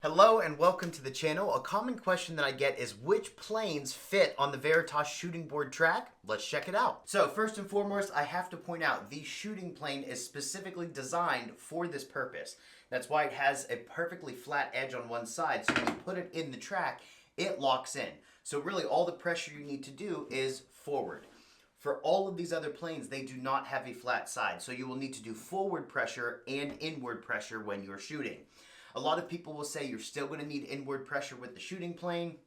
Hello and welcome to the channel. A common question that I get is which planes fit on the Veritas Shooting Board Track? Let's check it out. So first and foremost, I have to point out the shooting plane is specifically designed for this purpose. That's why it has a perfectly flat edge on one side, so when you put it in the track, it locks in. So really all the pressure you need to do is forward. For all of these other planes, they do not have a flat side, so you will need to do forward pressure and inward pressure when you're shooting. A lot of people will say you're still going to need inward pressure with the shooting plane.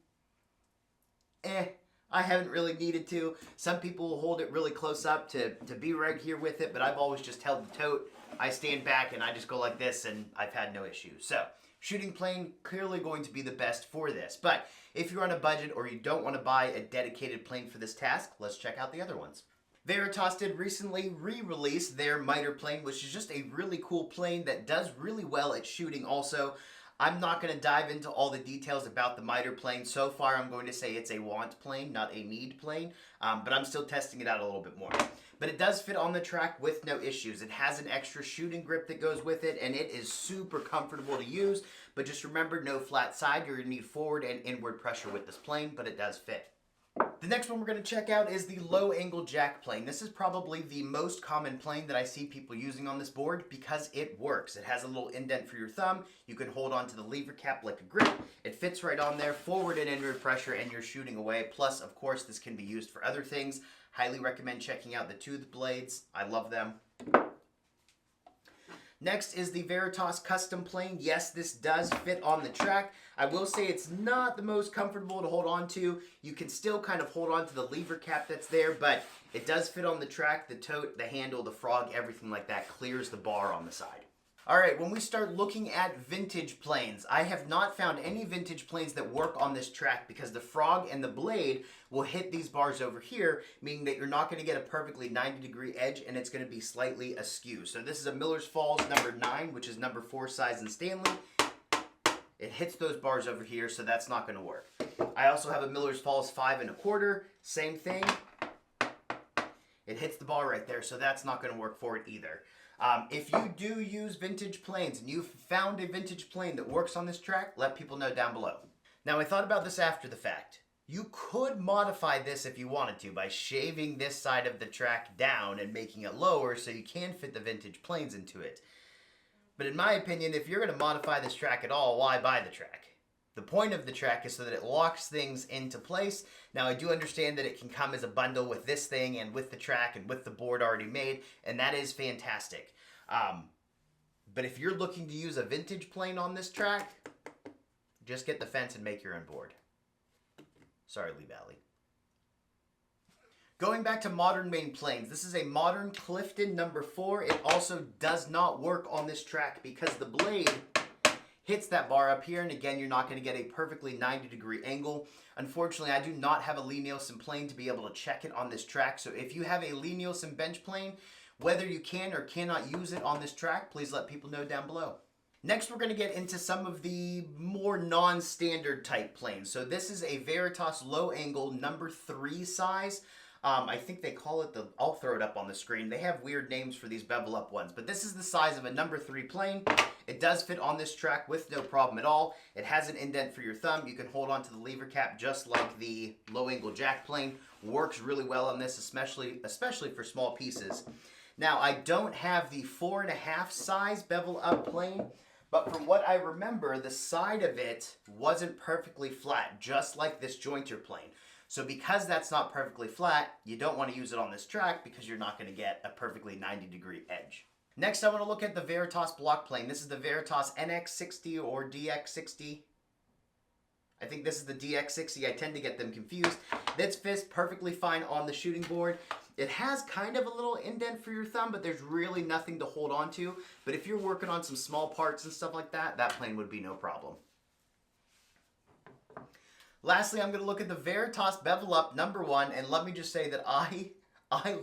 I haven't really needed to. Some people will hold it really close up to be right here with it, but I've always just held the tote. I stand back and I just go like this and I've had no issues. So, shooting plane, clearly going to be the best for this. But if you're on a budget or you don't want to buy a dedicated plane for this task, let's check out the other ones. Veritas did recently re-release their miter plane, which is just a really cool plane that does really well at shooting also. I'm not going to dive into all the details about the miter plane. So far, I'm going to say it's a want plane, not a need plane, but I'm still testing it out a little bit more. But it does fit on the track with no issues. It has an extra shooting grip that goes with it, and it is super comfortable to use. But just remember, no flat side. You're going to need forward and inward pressure with this plane, but it does fit. The next one we're going to check out is the low angle jack plane. This is probably the most common plane that I see people using on this board because it works. It has a little indent for your thumb. You can hold on to the lever cap like a grip. It fits right on there, forward and inward pressure, and you're shooting away. Plus, of course, this can be used for other things. Highly recommend checking out the tooth blades. I love them. Next is the Veritas Custom plane. Yes, this does fit on the track. I will say it's not the most comfortable to hold on to. You can still kind of hold on to the lever cap that's there, but it does fit on the track. The tote, the handle, the frog, everything like that clears the bar on the side. Alright, when we start looking at vintage planes, I have not found any vintage planes that work on this track because the frog and the blade will hit these bars over here, meaning that you're not going to get a perfectly 90-degree edge and it's going to be slightly askew. So this is a Miller's Falls number 9, which is number 4 size in Stanley. It hits those bars over here, so that's not going to work. I also have a Miller's Falls 5 1/4, same thing. It hits the bar right there, so that's not going to work for it either. If you do use vintage planes and you've found a vintage plane that works on this track, let people know down below. Now, I thought about this after the fact. You could modify this if you wanted to by shaving this side of the track down and making it lower so you can fit the vintage planes into it. But in my opinion, if you're going to modify this track at all, why buy the track? The point of the track is so that it locks things into place. Now, I do understand that it can come as a bundle with this thing and with the track and with the board already made, and that is fantastic. But if you're looking to use a vintage plane on this track, just get the fence and make your own board. Sorry, Lee Valley. Going back to modern main planes, this is a modern Clifton number 4. It also does not work on this track because the blade hits that bar up here, and again, you're not going to get a perfectly 90-degree angle. Unfortunately, I do not have a Lee Nielsen plane to be able to check it on this track, so if you have a Lee Nielsen bench plane, whether you can or cannot use it on this track, please let people know down below. Next, we're going to get into some of the more non-standard type planes. So this is a Veritas low angle number 3 size. I think they call it I'll throw it up on the screen. They have weird names for these bevel up ones, but this is the size of a number 3 plane. It does fit on this track with no problem at all. It has an indent for your thumb. You can hold on to the lever cap just like the low angle jack plane. Works really well on this, especially for small pieces. Now, I don't have the 4.5 size bevel up plane, but from what I remember, the side of it wasn't perfectly flat, just like this jointer plane. So because that's not perfectly flat, you don't want to use it on this track because you're not going to get a perfectly 90-degree edge. Next, I want to look at the Veritas block plane. This is the Veritas NX60 or DX60. I think this is the DX60. I tend to get them confused. This fits perfectly fine on the shooting board. It has kind of a little indent for your thumb, but there's really nothing to hold on to. But if you're working on some small parts and stuff like that, that plane would be no problem. Lastly, I'm going to look at the Veritas Bevel Up number 1, and let me just say that I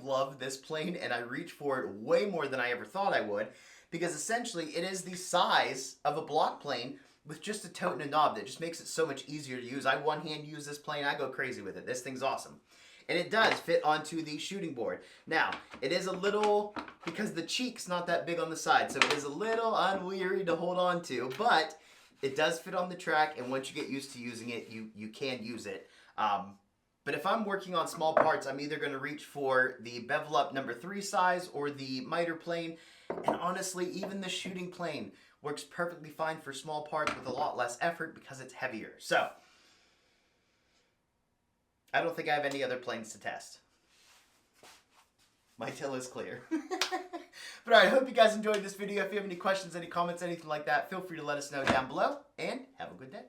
love this plane, and I reach for it way more than I ever thought I would, because essentially it is the size of a block plane with just a tote and a knob that just makes it so much easier to use. I one-hand use this plane. I go crazy with it. This thing's awesome. And it does fit onto the shooting board. Now, it is a little, because the cheek's not that big on the side, so it is a little unweary to hold on to, but It does fit on the track, and once you get used to using it, you can use it. But if I'm working on small parts, I'm either going to reach for the Bevel Up number 3 size or the miter plane. And honestly, even the shooting plane works perfectly fine for small parts with a lot less effort because it's heavier. So, I don't think I have any other planes to test. My till is clear. But alright, I hope you guys enjoyed this video. If you have any questions, any comments, anything like that, feel free to let us know down below. And have a good day.